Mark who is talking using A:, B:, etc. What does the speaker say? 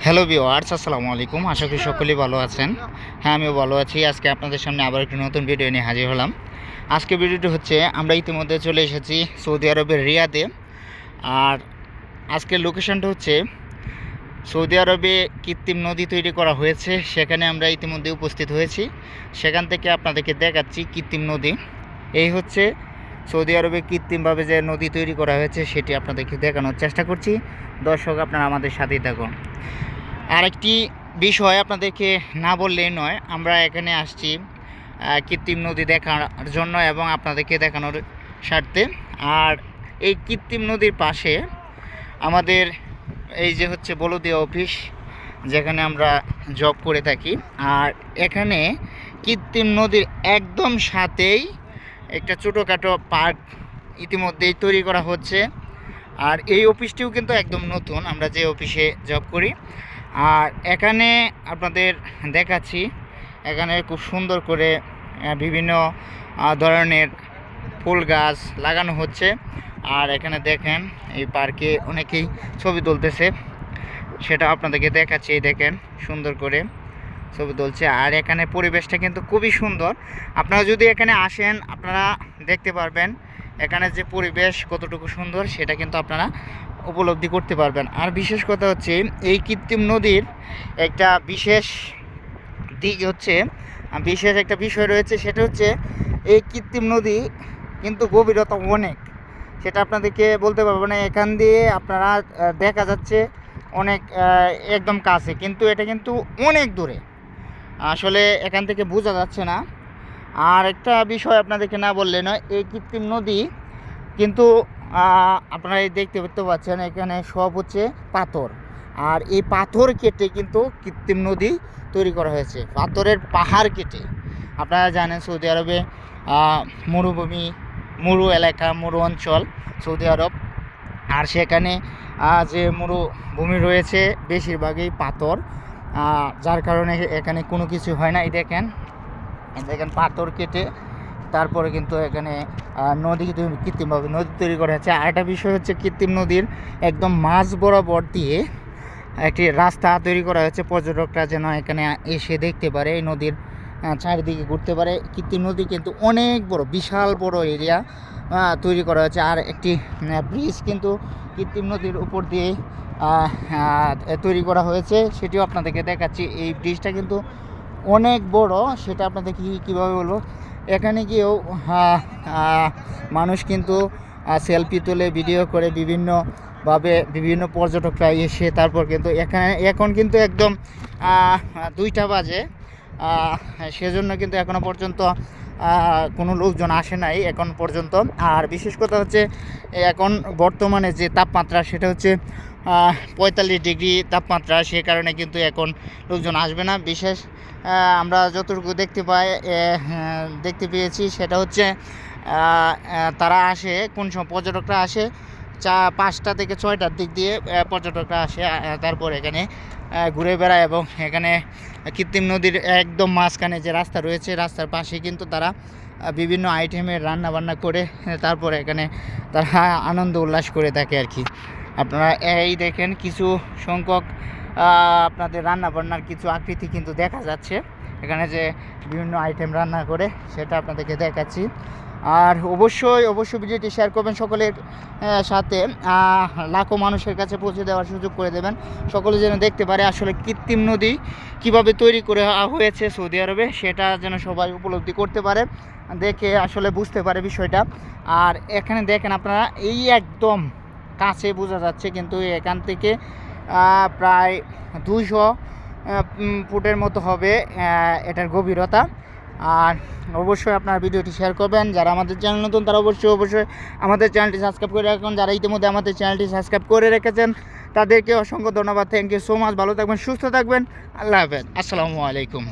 A: Hello viewers, আসসালামু আলাইকুম। আশা করি সকলেই ভালো আছেন। হ্যাঁ, আমিও ভালো আছি। আজকে আপনাদের সামনে আবার একটি নতুন ভিডিও নিয়ে হাজির হলাম। আজকে ভিডিওটি হচ্ছে আমরা ইতিমধ্যে চলে এসেছি সৌদি আরবের রিয়াদে। আর আজকের লোকেশনটা হচ্ছে সৌদি আরবে কৃত্রিম নদী তৈরি করা হয়েছে, সেখানে আমরা ইতিমধ্যে উপস্থিত হয়েছি। সেখান থেকে আপনাদেরকে দেখাচ্ছি কৃত্রিম নদী। এই হচ্ছে সৌদি আরবে কৃত্রিমভাবে যে নদী তৈরি করা হয়েছে সেটি আপনাদেরকে দেখানোর চেষ্টা করছি। দর্শক, আপনারা আমাদের সাথেই থাকুন। আরেকটি বিষয় আপনাদেরকে না বললেই নয়, আমরা এখানে আসছি কৃত্রিম নদী দেখার জন্য এবং আপনাদেরকে দেখানোর স্বার্থে। আর এই কৃত্রিম নদীর পাশে আমাদের এই যে হচ্ছে বলদিয়া অফিস, যেখানে আমরা জব করে থাকি। আর এখানে কৃত্রিম নদীর একদম সাথেই একটা ছোটোখাটো পার্ক ইতিমধ্যেই তৈরি করা হচ্ছে। আর এই অফিসটিও কিন্তু একদম নতুন, আমরা যে অফিসে জব করি। আর এখানে আপনাদের দেখাচ্ছি, এখানে খুব সুন্দর করে বিভিন্ন ধরনের ফুল গাছ লাগানো হচ্ছে। আর এখানে দেখেন এই পার্কে অনেকেই ছবি তুলতেছে, সেটা আপনাদেরকে দেখাচ্ছি। দেখেন সুন্দর করে ছবি তুলছে। আর এখানে পরিবেশটা কিন্তু খুবই সুন্দর। আপনারা যদি এখানে আসেন আপনারা দেখতে পারবেন এখানে যে পরিবেশ কতটুকু সুন্দর, সেটা কিন্তু আপনারা উপলব্ধি করতে পারবেন। আর বিশেষ কথা হচ্ছে এই কৃত্রিম নদীর একটা বিশেষ দিক হচ্ছে, বিশেষ একটা বিষয় রয়েছে, সেটা হচ্ছে এই কৃত্রিম নদী কিন্তু গভীরতা অনেক, সেটা আপনাদেরকে বলতে পারবো না। এখান দিয়ে আপনারা দেখা যাচ্ছে অনেক একদম কাছে, কিন্তু এটা কিন্তু অনেক দূরে, আসলে এখান থেকে বোঝা যাচ্ছে না। আর একটা বিষয় আপনাদেরকে না বললে নয়, এই কৃত্রিম নদী কিন্তু আপনারা দেখতে পাচ্ছেন এখানে সব হচ্ছে পাথর। আর এই পাথর কেটে কিন্তু কৃত্রিম নদী তৈরি করা হয়েছে, পাথরের পাহাড় কেটে। আপনারা জানেন সৌদি আরবে মরুভূমি, মরু এলাকা, মরু অঞ্চল সৌদি আরব। আর সেখানে যে মরুভূমি রয়েছে বেশিরভাগই পাথর, যার কারণে এখানে কোনো কিছু হয় না। এই দেখেন পাথর কেটে তারপরে কিন্তু এখানে নদী কৃত্রিমভাবে নদী তৈরি করা হচ্ছে। আর একটা বিষয় হচ্ছে কৃত্রিম নদীর একদম মাঝ বরাবর দিয়ে একটি রাস্তা তৈরি করা হচ্ছে, পর্যটকরা যেন এখানে এসে দেখতে পারে, এই নদীর চারিদিকে ঘুরতে পারে। কৃত্রিম নদী কিন্তু অনেক বড়, বিশাল বড় এরিয়া তৈরি করা হয়েছে। আর একটি ব্রিজ কিন্তু কৃত্রিম নদীর উপর দিয়ে তৈরি করা হয়েছে, সেটিও আপনাদেরকে দেখাচ্ছি। এই ব্রিজটা কিন্তু অনেক বড়, সেটা আপনাদেরকে কীভাবে বলবো। এখানে গিয়েও মানুষ কিন্তু সেলফি তুলে ভিডিও করে বিভিন্নভাবে বিভিন্ন পর্যটকরা এসে তারপর কিন্তু এখন কিন্তু একদম 2টা বাজে, সেজন্য কিন্তু এখনও পর্যন্ত কোনো লোকজন আসে নাই এখন পর্যন্ত। আর বিশেষ কথা হচ্ছে এখন বর্তমানে যে তাপমাত্রা, সেটা হচ্ছে 45 ডিগ্রি তাপমাত্রা, সে কারণে কিন্তু এখন লোকজন আসবে না। বিশেষ আমরা যতটুকু দেখতে পেয়েছি সেটা হচ্ছে তারা আসে কোন সময়, পর্যটকরা আসে 5টা থেকে 6টার দিক দিয়ে পর্যটকরা আসে, তারপর এখানে ঘুরে বেড়ায়। এবং এখানে কৃত্রিম নদীর একদম মাঝখানে যে রাস্তা রয়েছে, রাস্তার পাশে কিন্তু তারা বিভিন্ন আইটেমের রান্নাবান্না করে তারপর এখানে তারা আনন্দ উল্লাস করে থাকে আর কি। আপনারা এই দেখেন কিছু সংখ্যক আপনাদের রান্নাবান্নার কিছু আকৃতি কিন্তু দেখা যাচ্ছে এখানে, যে বিভিন্ন আইটেম রান্না করে, সেটা আপনাদেরকে দেখাচ্ছি। আর অবশ্যই ভিডিওটি শেয়ার করবেন সকলের সাথে, লাখো মানুষের কাছে পৌঁছে দেওয়ার সুযোগ করে দেবেন, সকলে যেন দেখতে পারে আসলে কৃত্রিম নদী কিভাবে তৈরি করে হয়েছে সৌদি আরবে, সেটা যেন সবাই উপলব্ধি করতে পারে, দেখে আসলে বুঝতে পারে বিষয়টা। আর এখানে দেখেন আপনারা এই একদম কাছে বোঝা যাচ্ছে, কিন্তু এখান থেকে প্রায় 200 ফুটের মতো হবে এটার গভীরতা। আর অবশ্যই আপনারা ভিডিওটি শেয়ার করবেন। যারা আমাদের চ্যানেল নতুন তারা অবশ্যই আমাদের চ্যানেলটি সাবস্ক্রাইব করে রাখুন। যারা ইতিমধ্যে আমাদের চ্যানেলটি সাবস্ক্রাইব করে রেখেছেন তাদেরকে অসংখ্য ধন্যবাদ। Thank you so much. ভালো থাকবেন, সুস্থ থাকবেন। আল্লাহ হাফেজ, আসসালামু আলাইকুম।